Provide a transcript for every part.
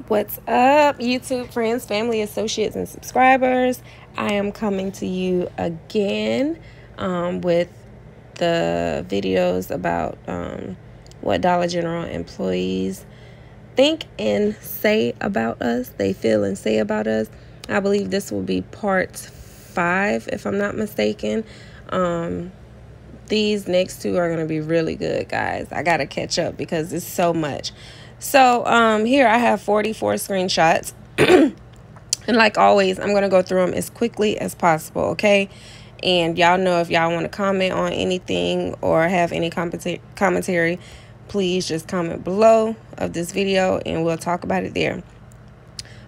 What's up, YouTube friends, family, associates, and subscribers? I am coming to you again with the videos about what Dollar General employees think and say about us. They feel and say about us. I believe this will be part 5, if I'm not mistaken. These next 2 are going to be really good, guys. I got to catch up because it's so much. So here I have 44 screenshots. And like always, I'm going to go through them as quickly as possible, okay? And y'all know if y'all want to comment on anything or have any commentary, please just comment below of this video and we'll talk about it there.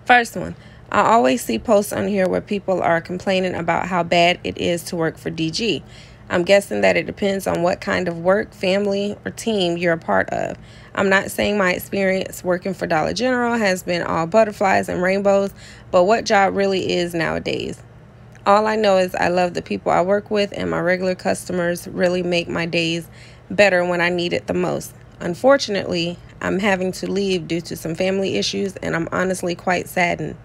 First one. I always see posts on here where people are complaining about how bad it is to work for DG. I'm guessing that it depends on what kind of work, family, or team you're a part of. I'm not saying my experience working for Dollar General has been all butterflies and rainbows, but what job really is nowadays. All I know is I love the people I work with, and my regular customers really make my days better when I need it the most. Unfortunately, I'm having to leave due to some family issues, and I'm honestly quite saddened.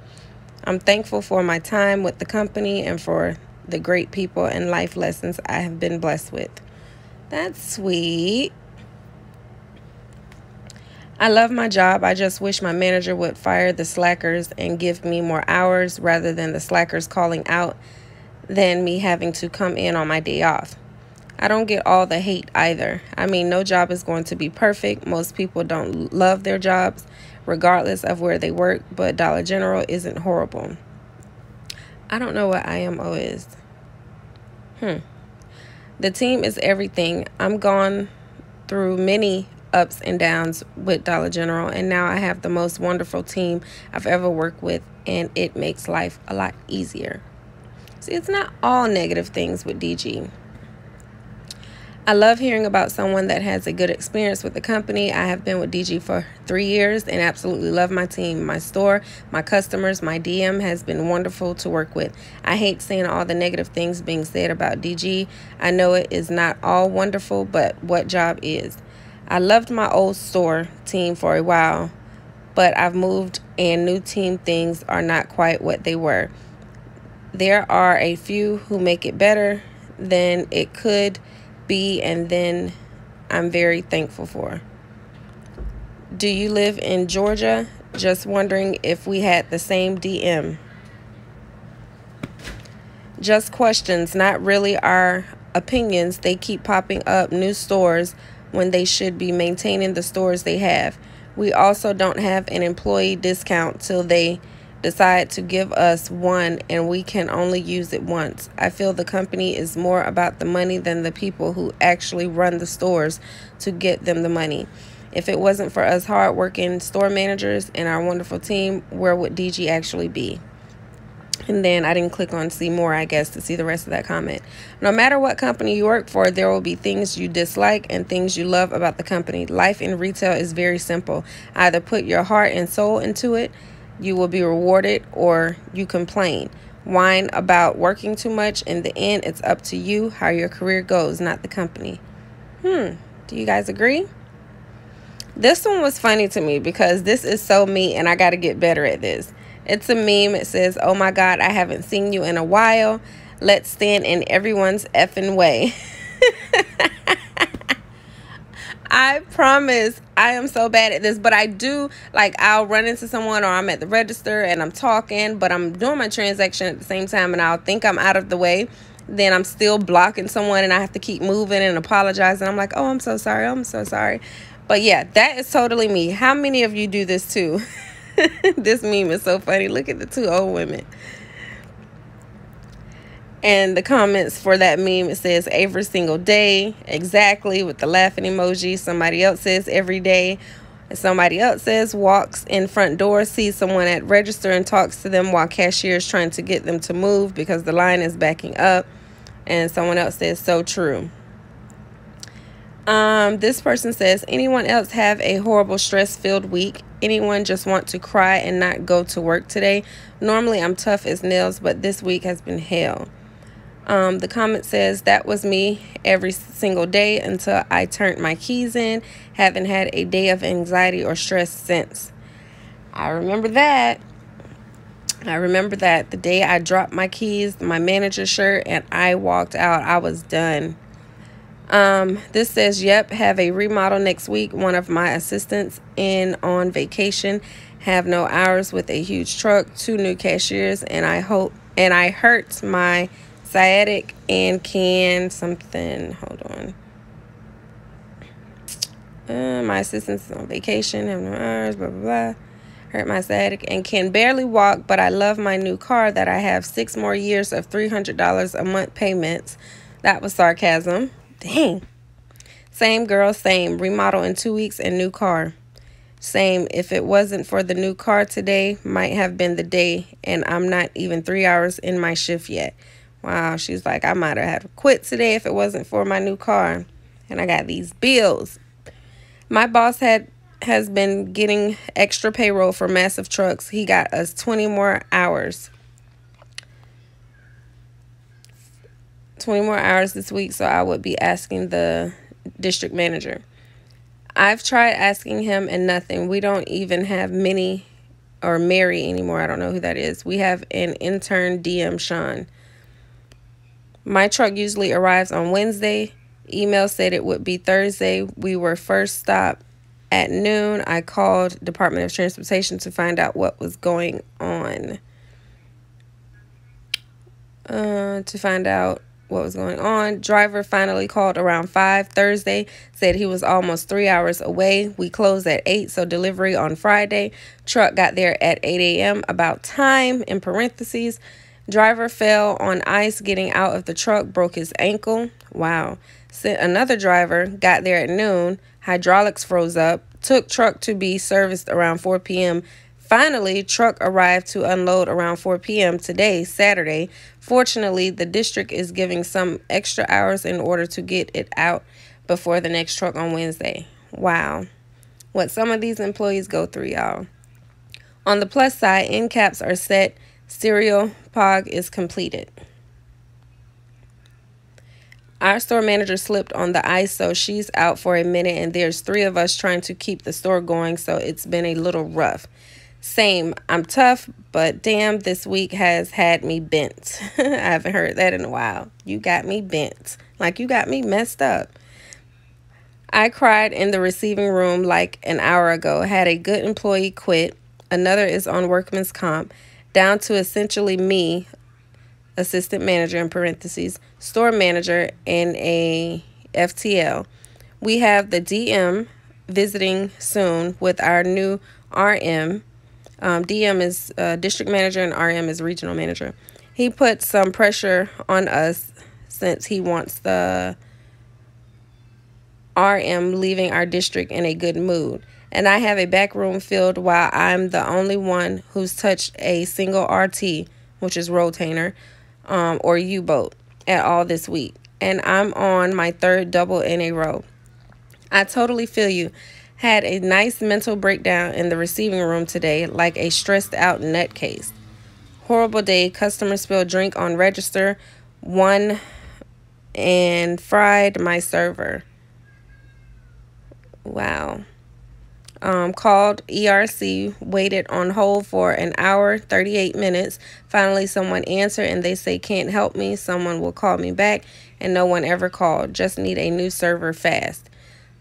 I'm thankful for my time with the company and for the great people and life lessons I have been blessed with. That's sweet. I love my job. I just wish my manager would fire the slackers and give me more hours rather than the slackers calling out than me having to come in on my day off. I don't get all the hate either. I mean, no job is going to be perfect. Most people don't love their jobs regardless of where they work, but Dollar General isn't horrible. I don't know what IMO is. The team is everything. I'm gone through many ups and downs with Dollar General, and now I have the most wonderful team I've ever worked with, and it makes life a lot easier. See, it's not all negative things with DG. I love hearing about someone that has a good experience with the company. I have been with DG for 3 years and absolutely love my team, my store, my customers. My DM has been wonderful to work with. I hate seeing all the negative things being said about DG. I know it is not all wonderful, but what job is? I loved my old store team for a while, but I've moved and new team things are not quite what they were. There are a few who make it better than it could be, and then I'm very thankful for. Do you live in Georgia? Just wondering if we had the same DM. Just questions, not really our opinions. They keep popping up new stores when they should be maintaining the stores they have. We also don't have an employee discount till they decide to give us one, and we can only use it once. I feel the company is more about the money than the people who actually run the stores to get them the money. If it wasn't for us hardworking store managers and our wonderful team, where would DG actually be? And then I didn't click on see more, I guess, to see the rest of that comment. No matter what company you work for, there will be things you dislike and things you love about the company. Life in retail is very simple. Either put your heart and soul into it, you will be rewarded, or you complain, whine about working too much. In the end, it's up to you how your career goes, not the company. Do you guys agree? This one was funny to me because this is so me, and I got to get better at this. It's a meme. It says, "Oh my God, I haven't seen you in a while. Let's stand in everyone's effing way." I promise I am so bad at this, but I do, like, I'll run into someone or I'm at the register and I'm talking, but I'm doing my transaction at the same time, and I'll think I'm out of the way. Then I'm still blocking someone and I have to keep moving and apologize. And I'm like, oh, I'm so sorry. I'm so sorry. But yeah, that is totally me. How many of you do this too? This meme is so funny. Look at the 2 old women. And the comments for that meme, it says every single day, exactly, with the laughing emoji. Somebody else says every day. And somebody else says walks in front door, sees someone at register and talks to them while cashier is trying to get them to move because the line is backing up. And someone else says so true. This person says, anyone else have a horrible stress-filled week? Anyone just want to cry and not go to work today? Normally I'm tough as nails, but this week has been hell. The comment says, that was me every single day until I turned my keys in. Haven't had a day of anxiety or stress since. I remember that. I remember that the day I dropped my keys, my manager's shirt, and I walked out. I was done. This says, yep, have a remodel next week. One of my assistants in on vacation, have no hours with a huge truck, 2 new cashiers, and I hurt my sciatic and can something. Hold on. My assistant's on vacation, have no hours, blah, blah, blah. Hurt my sciatic and can barely walk, but I love my new car that I have 6 more years of $300 a month payments. That was sarcasm. Dang. Same girl, same. Remodel in 2 weeks and new car. Same. If it wasn't for the new car today, might have been the day, and I'm not even 3 hours in my shift yet. Wow, she's like, I might have had to quit today if it wasn't for my new car. And I got these bills. My boss has been getting extra payroll for massive trucks. He got us 20 more hours. 20 more hours this week, so I would be asking the district manager. I've tried asking him and nothing. We don't even have Minnie or Mary anymore. I don't know who that is. We have an intern, DM Sean. My truck usually arrives on Wednesday. Email said it would be Thursday. We were first stopped at noon. I called Department of Transportation to find out what was going on. Driver finally called around 5 Thursday, said he was almost 3 hours away. We closed at 8, so delivery on Friday. Truck got there at 8 a.m. About time, in parentheses. Driver fell on ice getting out of the truck, broke his ankle. Wow. Sent another driver, got there at noon. Hydraulics froze up. Took truck to be serviced around 4 p.m. Finally, truck arrived to unload around 4 p.m. today, Saturday. Fortunately, the district is giving some extra hours in order to get it out before the next truck on Wednesday. Wow. What some of these employees go through, y'all. On the plus side, end caps are set. Serial POG is completed. Our store manager slipped on the ice, so she's out for a minute, and there's 3 of us trying to keep the store going, so it's been a little rough. Same. I'm tough, but damn, this week has had me bent. I haven't heard that in a while. You got me bent. Like you got me messed up. I cried in the receiving room like an hour ago. Had a good employee quit. Another is on workman's comp. Down to essentially me, assistant manager in parentheses, store manager, and a FTL. We have the DM visiting soon with our new RM. DM is district manager and RM is regional manager. He put some pressure on us since he wants the RM leaving our district in a good mood. And I have a back room filled while I'm the only one who's touched a single RT, which is rotainer, or U-boat at all this week. And I'm on my 3rd double in a row. I totally feel you. Had a nice mental breakdown in the receiving room today, like a stressed out nutcase. Horrible day. Customer spilled drink on register. One and fried my server. Wow. Called ERC, waited on hold for an hour, 38 minutes. Finally, someone answered and they say, can't help me. Someone will call me back, and no one ever called. Just need a new server fast.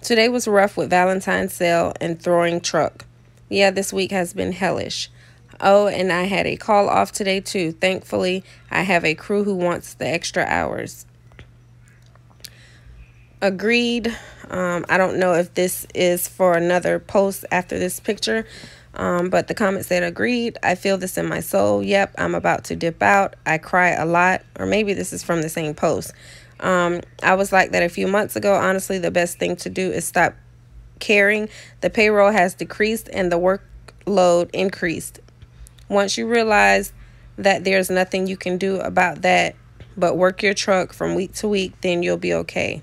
Today was rough with Valentine's sale and throwing truck. Yeah, this week has been hellish. Oh, and I had a call off today too. Thankfully, I have a crew who wants the extra hours. Agreed. I don't know if this is for another post after this picture, but the comment said, agreed. I feel this in my soul. Yep, I'm about to dip out. I cry a lot. Or maybe this is from the same post. I was like that a few months ago. Honestly, the best thing to do is stop caring. The payroll has decreased and the workload increased. Once you realize that there's nothing you can do about that but work your truck from week to week, then you'll be okay.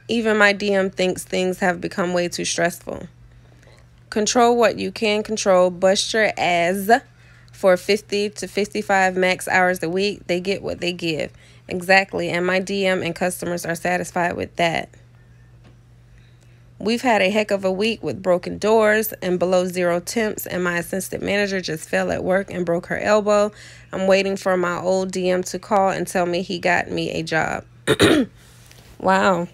Even my DM thinks things have become way too stressful. Control what you can control. Bust your ass for 50 to 55 max hours a week. They get what they give. Exactly. And my DM and customers are satisfied with that. We've had a heck of a week with broken doors and below zero temps, and my assistant manager just fell at work and broke her elbow. I'm waiting for my old DM to call and tell me he got me a job. Wow.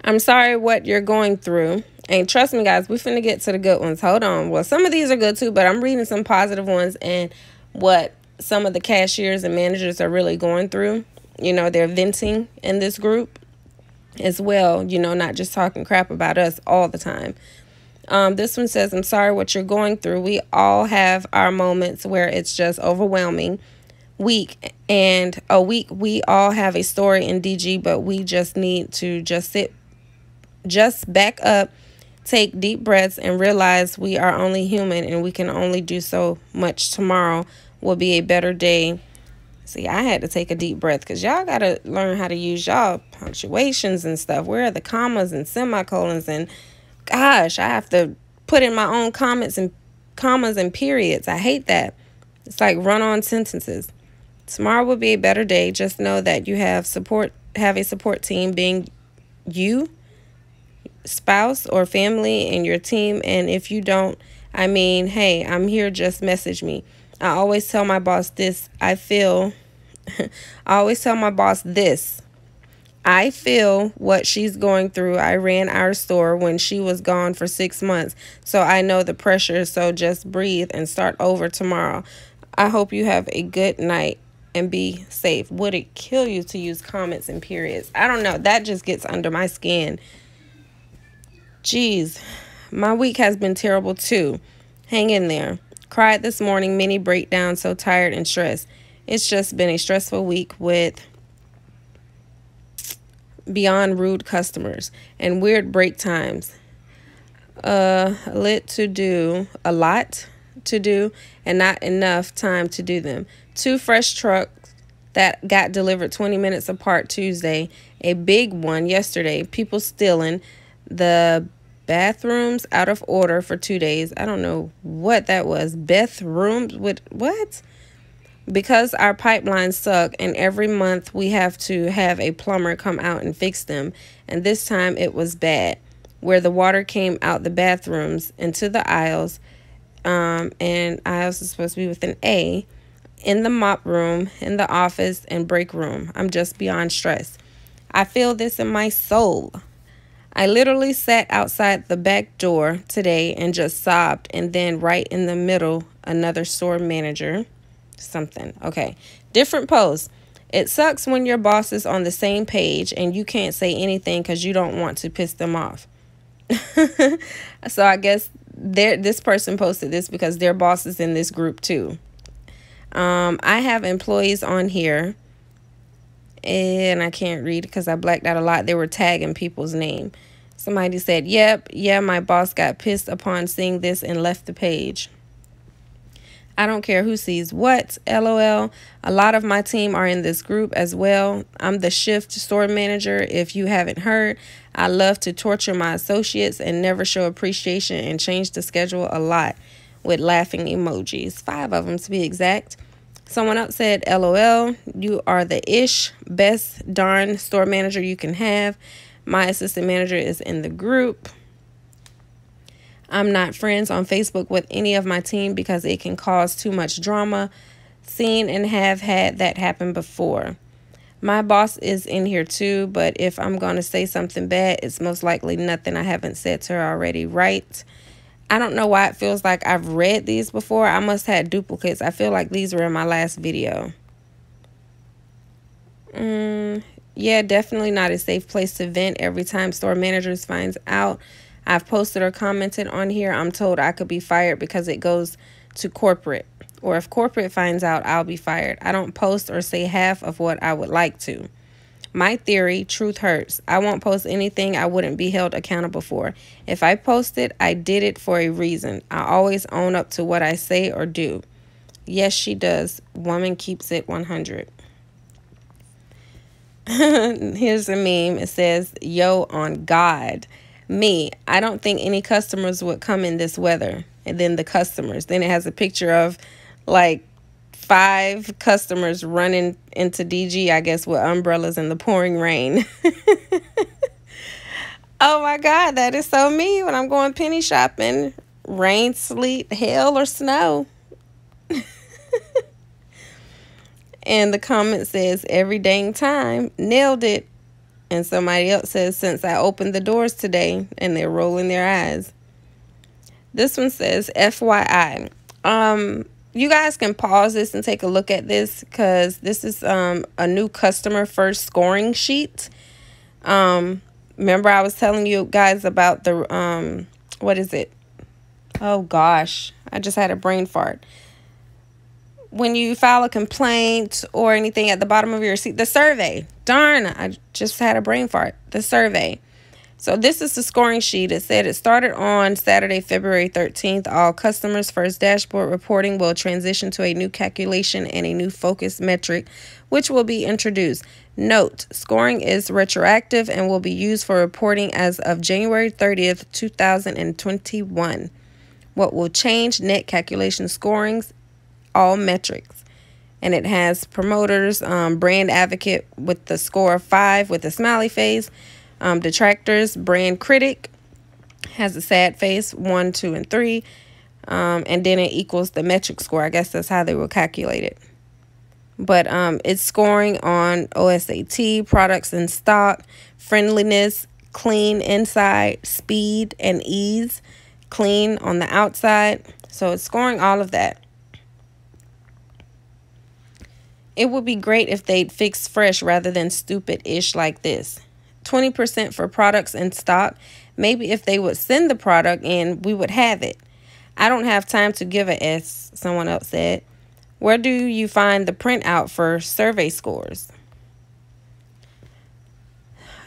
I'm sorry what you're going through. And trust me, guys, we finna get to the good ones. Hold on. Well, some of these are good too, but I'm reading some positive ones and what some of the cashiers and managers are really going through. You know, they're venting in this group as well, you know, not just talking crap about us all the time. This one says, I'm sorry what you're going through. We all have our moments where it's just overwhelming. We all have a story in DG, but we just need to just back up, take deep breaths, and realize we are only human and we can only do so much. Tomorrow will be a better day. See, I had to take a deep breath because y'all got to learn how to use y'all punctuations and stuff. Where are the commas and semicolons? And gosh, I have to put in my own comments and commas and periods. I hate that. It's like run-on sentences. Tomorrow will be a better day. Just know that you have a support team, being you, spouse or family, and your team. And if you don't, I mean, hey, I'm here. Just message me. I always tell my boss this. I always tell my boss this. I feel what she's going through. I ran our store when she was gone for 6 months, so I know the pressure. So just breathe and start over tomorrow. I hope you have a good night and be safe. Would it kill you to use comments and periods? I don't know. That just gets under my skin. Jeez, my week has been terrible too. Hang in there. Cried this morning, mini breakdown, so tired and stressed. It's just been a stressful week with beyond rude customers and weird break times. A lot to do, and not enough time to do them. 2 fresh trucks that got delivered 20 minutes apart Tuesday. A big one yesterday. People stealing. The bathrooms out of order for 2 days. I don't know what that was. Bathrooms with what? Because our pipelines suck, and every month we have to have a plumber come out and fix them. And this time it was bad, where the water came out the bathrooms into the aisles, and aisles is supposed to be with an A, in the mop room, in the office, and break room. I'm just beyond stressed. I feel this in my soul. I literally sat outside the back door today and just sobbed, and then right in the middle, another store manager, something. Okay, different post. It sucks when your boss is on the same page and you can't say anything because you don't want to piss them off. So I guess this person posted this because their boss is in this group too. I have employees on here, and I can't read because I blacked out a lot. They were tagging people's name. Somebody said, yep, yeah, my boss got pissed upon seeing this and left the page. I don't care who sees what, LOL. A lot of my team are in this group as well. I'm the shift store manager, if you haven't heard. I love to torture my associates and never show appreciation and change the schedule a lot with laughing emojis. 5 of them to be exact. Someone else said, LOL, you are the best darn store manager you can have. My assistant manager is in the group. I'm not friends on Facebook with any of my team because it can cause too much drama. Seen and have had that happen before. My boss is in here too, but if I'm going to say something bad, it's most likely nothing I haven't said to her already, right? I don't know why it feels like I've read these before. I must have had duplicates. I feel like these were in my last video. Yeah, definitely not a safe place to vent every time store managers finds out I've posted or commented on here. I'm told I could be fired because it goes to corporate. Or if corporate finds out, I'll be fired. I don't post or say half of what I would like to. My theory, truth hurts. I won't post anything I wouldn't be held accountable for. If I post it, I did it for a reason. I always own up to what I say or do. Yes, she does. Woman keeps it 100. Here's a meme. It says, yo, on God. Me, I don't think any customers would come in this weather. And then the customers. Then it has a picture of like 5 customers running into DG, I guess, with umbrellas in the pouring rain. Oh my God, that is so me when I'm going penny shopping. Rain, sleet, hail, or snow. And the comment says, every dang time. Nailed it. And somebody else says, since I opened the doors today. And they're rolling their eyes. This one says, FYI. You guys can pause this and take a look at this, because this is a new customer first scoring sheet. Remember I was telling you guys about the, what is it? Oh gosh, I just had a brain fart. When you file a complaint or anything, at the bottom of your receipt, the survey. Darn, I just had a brain fart. The survey. So this is the scoring sheet. It said it started on Saturday, February 13th. All customers' first dashboard reporting will transition to a new calculation and a new focus metric, which will be introduced. Note, scoring is retroactive and will be used for reporting as of January 30th, 2021. What will change? Net calculation scorings, all metrics. And it has promoters, brand advocate with the score of 5 with a smiley face. Detractors, brand critic has a sad face, 1, 2, and 3. And then it equals the metric score. I guess that's how they will calculate it. But it's scoring on OSAT, products in stock, friendliness, clean inside, speed and ease, clean on the outside. So it's scoring all of that. It would be great if they'd fix fresh rather than stupid-ish like this. 20% for products in stock. Maybe if they would send the product in, we would have it. I don't have time to give a S, someone else said. Where do you find the printout for survey scores?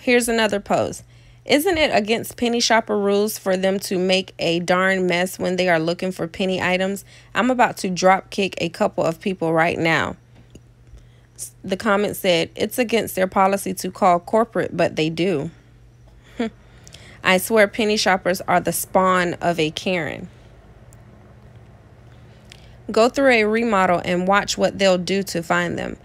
Here's another post. Isn't it against penny shopper rules for them to make a darn mess when they are looking for penny items? I'm about to drop kick a couple of people right now. The comment said, it's against their policy to call corporate, but they do. I swear penny shoppers are the spawn of a Karen. Go through a remodel and watch what they'll do to find them.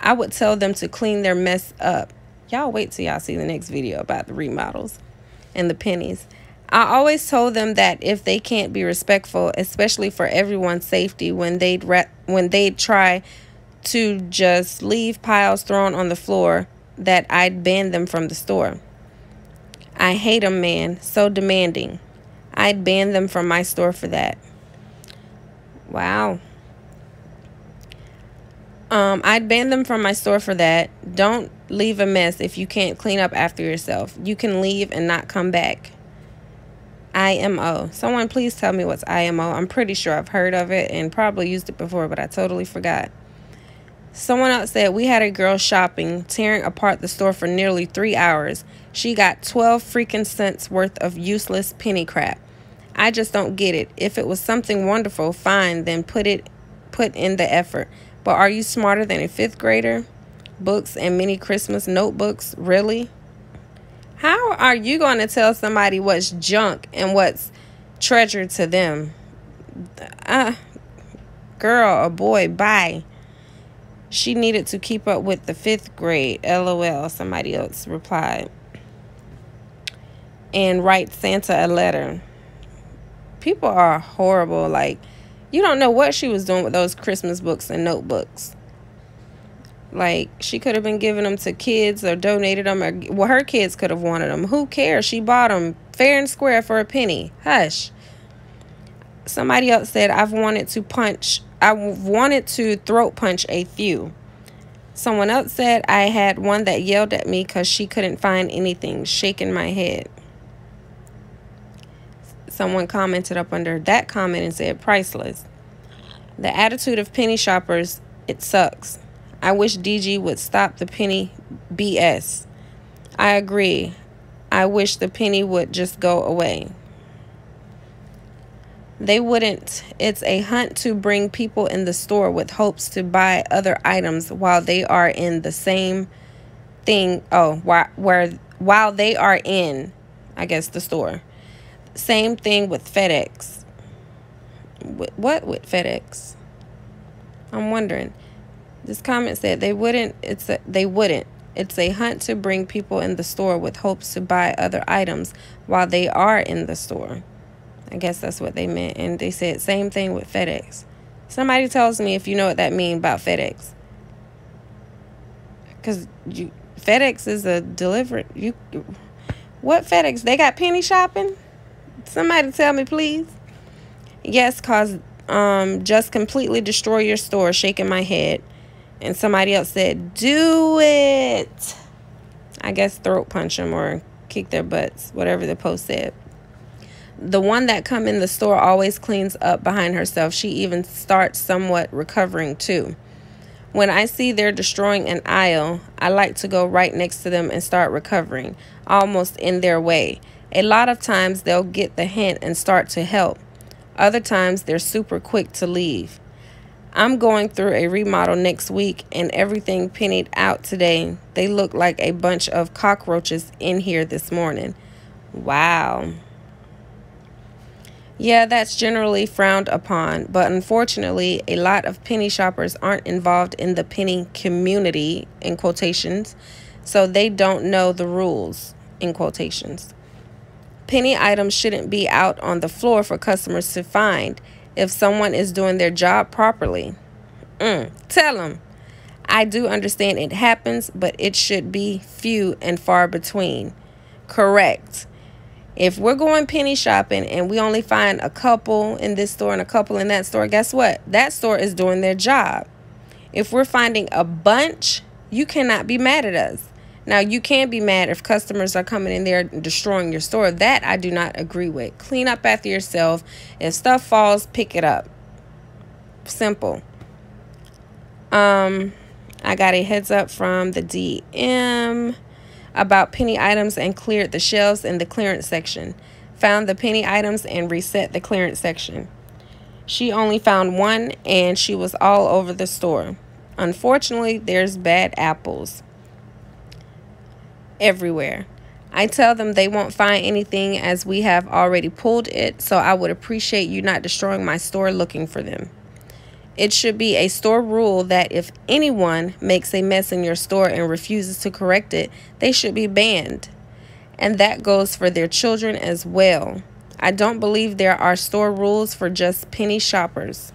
I would tell them to clean their mess up. Y'all wait till y'all see the next video about the remodels and the pennies. I always told them that if they can't be respectful, especially for everyone's safety, when they'd try to just leave piles thrown on the floor, that I'd ban them from the store. I hate them, man. So demanding. I'd ban them from my store for that. Wow. I'd ban them from my store for that. Don't leave a mess if you can't clean up after yourself. You can leave and not come back. IMO. Someone please tell me what's IMO. I'm pretty sure I've heard of it and probably used it before, but I totally forgot. Someone else said, we had a girl shopping, tearing apart the store for nearly 3 hours. She got 12 freaking cents worth of useless penny crap. I just don't get it. If it was something wonderful, fine, then put in the effort. But are you smarter than a 5th grader? Books and mini Christmas notebooks, really? How are you going to tell somebody what's junk and what's treasure to them? Girl or boy, bye. She needed to keep up with the 5th grade. LOL, somebody else replied. And write Santa a letter. People are horrible. Like, you don't know what she was doing with those Christmas books and notebooks. Like, she could have been giving them to kids or donated them. Or, well, her kids could have wanted them. Who cares? She bought them fair and square for a penny. Hush. Somebody else said, I wanted to throat punch a few. Someone else said, I had one that yelled at me because she couldn't find anything, shaking my head. Someone commented up under that comment and said, priceless. The attitude of penny shoppers, it sucks. I wish DG would stop the penny BS. I agree. I wish the penny would just go away. They wouldn't. It's a hunt to bring people in the store with hopes to buy other items while they are in the same thing. Oh, while they are in, I guess, the store. Same thing with FedEx. What with FedEx? I'm wondering. This comment said they wouldn't. It's It's a hunt to bring people in the store with hopes to buy other items while they are in the store. I guess that's what they meant. And they said same thing with FedEx. Somebody tells me if you know what that means about FedEx. Because FedEx is a delivery. What FedEx? They got penny shopping? Somebody tell me, please. Yes, cause just completely destroy your store. Shaking my head. And somebody else said, do it. I guess throat punch them or kick their butts, whatever the post said. The one that come in the store always cleans up behind herself. She even starts somewhat recovering too. When I see they're destroying an aisle, I like to go right next to them and start recovering, almost in their way. A lot of times they'll get the hint and start to help. Other times they're super quick to leave. I'm going through a remodel next week and everything pennied out today. They look like a bunch of cockroaches in here this morning. Wow. Yeah, that's generally frowned upon, but unfortunately, a lot of penny shoppers aren't involved in the penny community, in quotations, so they don't know the rules, in quotations. Penny items shouldn't be out on the floor for customers to find if someone is doing their job properly. Tell them. I do understand it happens, but it should be few and far between. Correct. If we're going penny shopping and we only find a couple in this store and a couple in that store, guess what? That store is doing their job. If we're finding a bunch, you cannot be mad at us. Now, you can be mad if customers are coming in there and destroying your store. That I do not agree with. Clean up after yourself. If stuff falls, pick it up. Simple. I got a heads up from the DM about penny items and cleared the shelves in the clearance section. Found the penny items and reset the clearance section. She only found one and she was all over the store. Unfortunately, there's bad apples everywhere. I tell them they won't find anything as we have already pulled it, so I would appreciate you not destroying my store looking for them. It should be a store rule that if anyone makes a mess in your store and refuses to correct it, they should be banned. And that goes for their children as well. I don't believe there are store rules for just penny shoppers.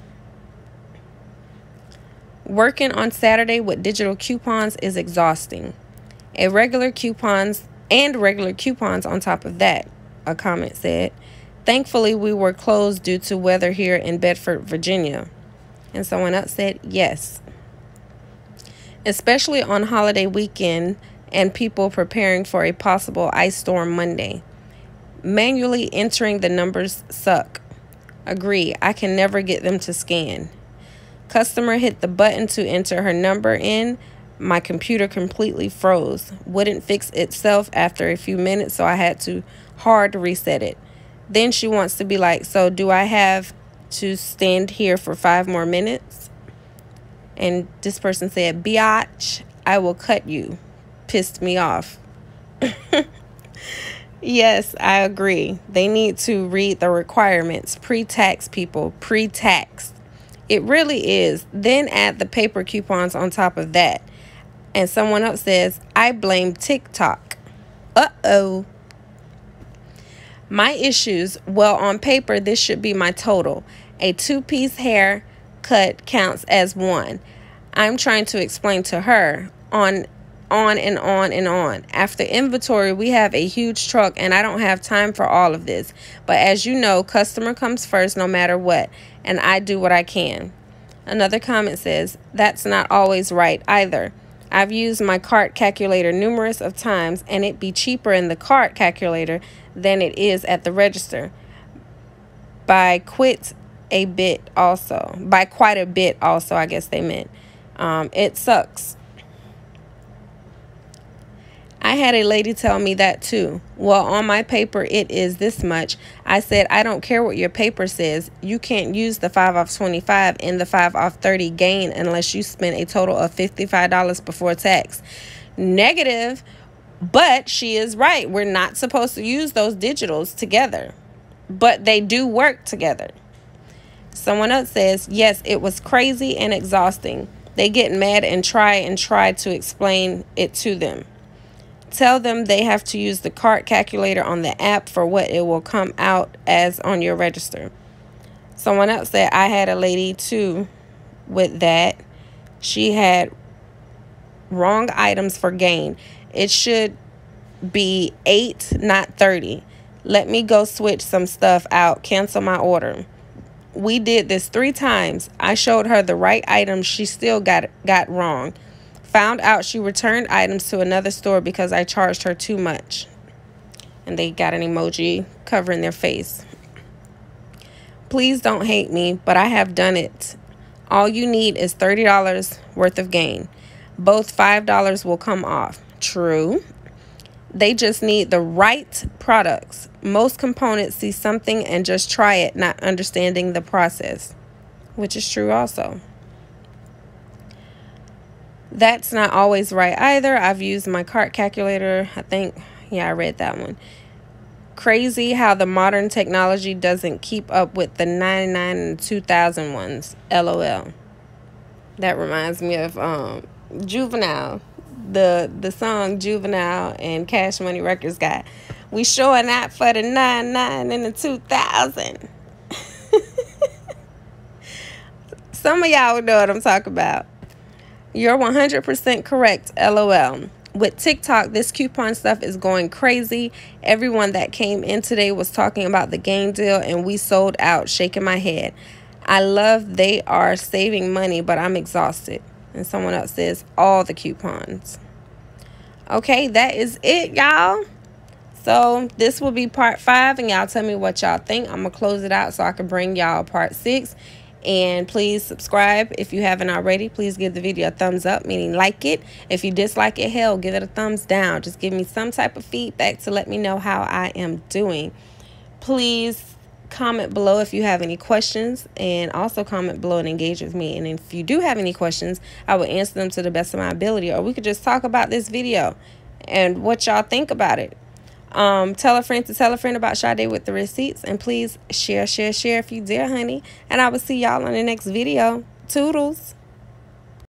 Working on Saturday with digital coupons is exhausting. Regular coupons on top of that, a comment said. Thankfully, we were closed due to weather here in Bedford, Virginia. And someone else said, yes. Especially on holiday weekend and people preparing for a possible ice storm Monday. Manually entering the numbers suck. Agree, I can never get them to scan. Customer hit the button to enter her number in. My computer completely froze. Wouldn't fix itself after a few minutes, so I had to hard reset it. Then she wants to be like, so do I have to stand here for 5 more minutes? And this person said, biatch, I will cut you. Pissed me off. Yes, I agree. They need to read the requirements. Pre-tax, people. Pre-tax. It really is. Then add the paper coupons on top of that. And someone else says, I blame TikTok. Uh-oh. My issues, well, on paper, this should be my total. A 2-piece hair cut counts as 1. I'm trying to explain to her on and on and on. After inventory, we have a huge truck and I don't have time for all of this. But as you know, customer comes first no matter what, and I do what I can. Another comment says, that's not always right either. I've used my cart calculator numerous of times and it be cheaper in the cart calculator than it is at the register. By quite a bit also, I guess they meant. It sucks. I had a lady tell me that too. Well, on my paper, it is this much. I said, I don't care what your paper says. You can't use the 5 off 25 and the 5 off 30 gain unless you spend a total of $55 before tax. Negative, but she is right. We're not supposed to use those digitals together, but they do work together. Someone else says, yes, it was crazy and exhausting. They get mad and try to explain it to them. Tell them they have to use the cart calculator on the app for what it will come out as on your register. Someone else said, I had a lady too with that. She had wrong items for gain. It should be 8, not 30. Let me go switch some stuff out. Cancel my order. We did this 3 times. I showed her the right items. She still got wrong. Found out she returned items to another store because I charged her too much. And they got an emoji covering their face. Please don't hate me, but I have done it. All you need is $30 worth of gain. Both $5 will come off. True. They just need the right products. Most components see something and just try it, not understanding the process, which is true also. That's not always right either. I've used my cart calculator. I read that one. Crazy how the modern technology doesn't keep up with the 99 and 2000 ones. LOL. That reminds me of Juvenile. The song Juvenile and Cash Money Records got. We showing out for the 99 and the 2000. Some of y'all would know what I'm talking about. You're 100% correct, LOL. With TikTok, this coupon stuff is going crazy. Everyone that came in today was talking about the game deal, and we sold out, shaking my head. I love they are saving money, but I'm exhausted. And someone else says, all the coupons. Okay, that is it, y'all. So this will be part 5, and y'all tell me what y'all think. I'm going to close it out so I can bring y'all part 6. And please subscribe if you haven't already. Please give the video a thumbs up, meaning like it. If you dislike it, hell, give it a thumbs down. Just give me some type of feedback to let me know how I am doing. Please comment below if you have any questions, and also comment below and engage with me. And if you do have any questions, I will answer them to the best of my ability, or we could just talk about this video and what y'all think about it. Tell a friend to tell a friend about Sade with the receipts, and please share if you dare, honey. And I will see y'all on the next video. Toodles.